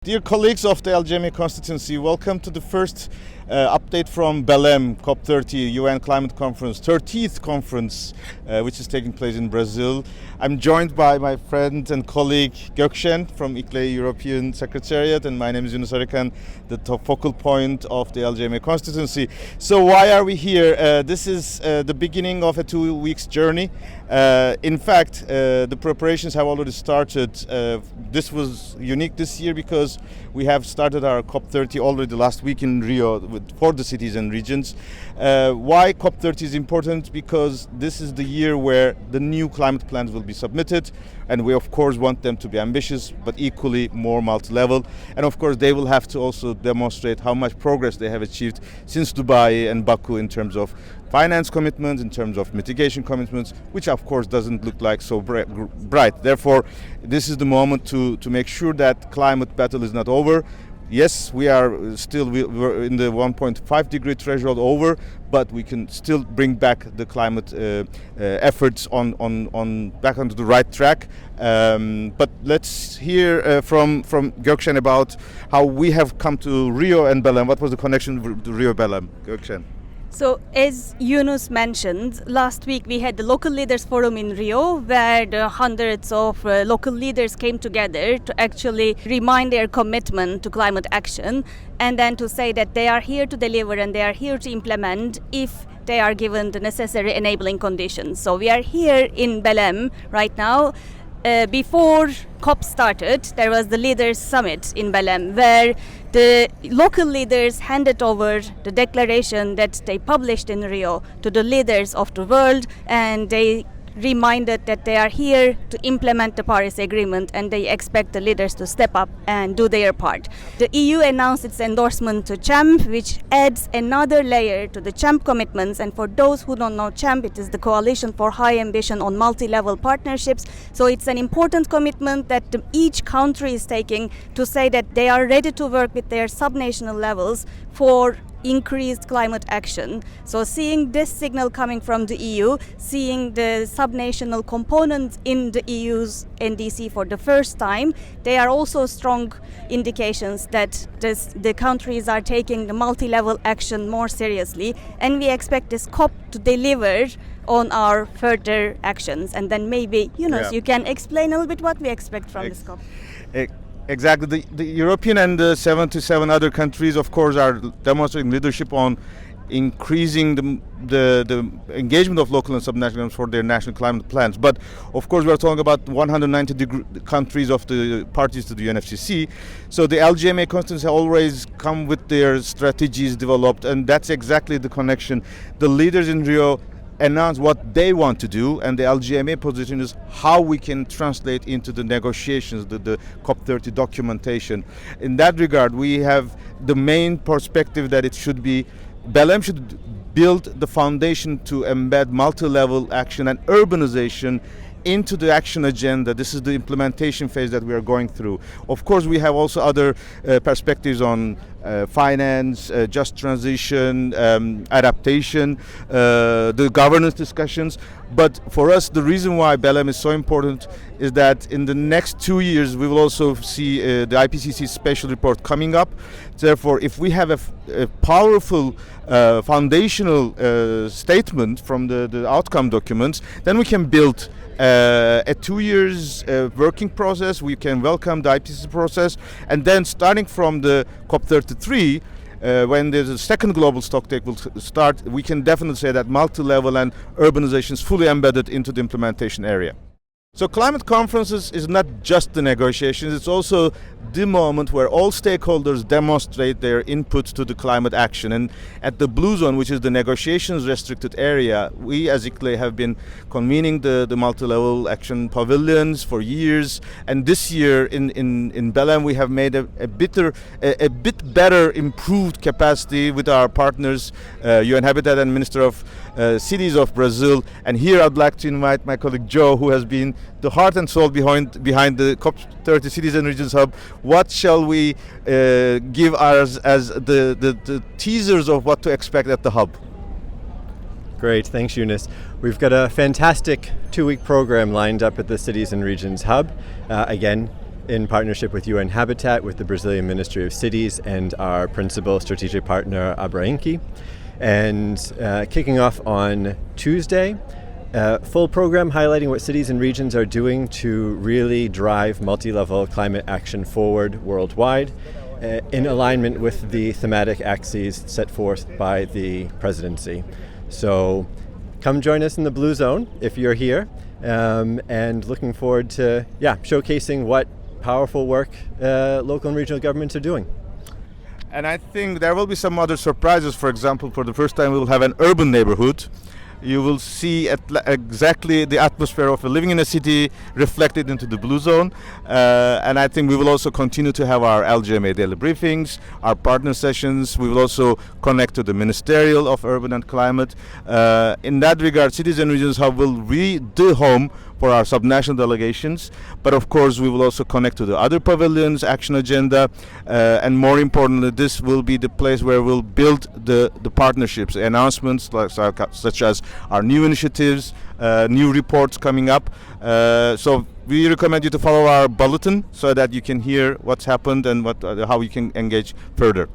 Dear colleagues of the LGMA Constituency, welcome to the first update from Belém, COP30 UN Climate Conference, 30th conference, which is taking place in Brazil. I'm joined by my friend and colleague Goksen from ICLEI European Secretariat, and my name is Yunus, the top focal point of the LGMA Constituency. So why are we here? This is the beginning of a 2 weeks journey. In fact, the preparations have already started. This was unique this year because we have started our COP30 already last week in Rio for the cities and regions. Why COP30 is important? Because this is the year where the new climate plans will be submitted, and we of course want them to be ambitious but equally more multi-level, and of course they will have to also demonstrate how much progress they have achieved since Dubai and Baku in terms of finance commitments, in terms of mitigation commitments, which of course doesn't look like so bright. Therefore, this is the moment to make sure that climate battle is not over. Yes, we are still we're in the 1.5 degree threshold over, but we can still bring back the climate efforts on back onto the right track. But let's hear from Goksen about how we have come to Rio and Belém. What was the connection to Rio Belém, Goksen? So, as Yunus mentioned, last week we had the Local Leaders Forum in Rio, where the hundreds of local leaders came together to actually remind their commitment to climate action, and then to say that they are here to deliver and they are here to implement if they are given the necessary enabling conditions. So we are here in Belém right now. Before COP started, there was the Leaders Summit in Belém, where the local leaders handed over the declaration that they published in Rio to the leaders of the world, and they reminded that they are here to implement the Paris Agreement and they expect the leaders to step up and do their part. The EU announced its endorsement to CHAMP, which adds another layer to the CHAMP commitments, and for those who don't know CHAMP, it is the Coalition for High Ambition on Multi-Level Partnerships. So it's an important commitment that each country is taking to say that they are ready to work with their subnational levels for increased climate action. So seeing this signal coming from the EU, seeing the subnational component in the EU's NDC for the first time, they are also strong indications that the countries are taking the multi-level action more seriously, and we expect this COP to deliver on our further actions. And then maybe, Yunus, you can explain a little bit what we expect from this COP. Exactly. The European and the 77 other countries, of course, are demonstrating leadership on increasing the engagement of local and subnational for their national climate plans. But of course, we are talking about 190 countries of the parties to the UNFCCC. So the LGMA constituency always come with their strategies developed, and that's exactly the connection. The leaders in Rio announce what they want to do, and the LGMA position is how we can translate into the negotiations, the COP30 documentation. In that regard, we have the main perspective that it should be, Belém should build the foundation to embed multi-level action and urbanization into the action agenda. This is the implementation phase that we are going through. Of course, we have also other perspectives on finance, just transition, adaptation, the governance discussions. But for us, the reason why Belém is so important is that in the next 2 years, we will also see the IPCC special report coming up. Therefore, if we have a powerful foundational statement from the outcome documents, then we can build a 2 years working process. We can welcome the IPCC process, and then starting from the COP33, when there's a second global stocktake will start, we can definitely say that multi-level and urbanization is fully embedded into the implementation area. So climate conferences is not just the negotiations, it's also the moment where all stakeholders demonstrate their input to the climate action. And at the Blue Zone, which is the negotiations restricted area, we as ICLEI have been convening the multi-level action pavilions for years. And this year in Belém, we have made a bit better improved capacity with our partners, UN Habitat and Minister of Cities of Brazil. And here I'd like to invite my colleague Joe, who has been the heart and soul behind the COP30 Cities and Regions Hub. What shall we give as the teasers of what to expect at the hub? Great, thanks Yunus. We've got a fantastic 2-week program lined up at the Cities and Regions Hub. Again, in partnership with UN Habitat, with the Brazilian Ministry of Cities, and our principal strategic partner, Abrainki. And kicking off on Tuesday, full program highlighting what cities and regions are doing to really drive multi-level climate action forward worldwide, in alignment with the thematic axes set forth by the presidency. So come join us in the Blue Zone if you're here, and looking forward to showcasing what powerful work local and regional governments are doing. And I think there will be some other surprises. For example, for the first time we will have an urban neighborhood. You will see exactly the atmosphere of living in a city reflected into the Blue Zone. And I think we will also continue to have our LGMA daily briefings, our partner sessions. We will also connect to the Ministerial of Urban and Climate. In that regard, Cities and Regions Hub will be the home for our subnational delegations, but of course we will also connect to the other pavilions, action agenda, and more importantly, this will be the place where we'll build the partnerships, announcements such as our new initiatives, new reports coming up. So we recommend you to follow our bulletin so that you can hear what's happened and how you can engage further.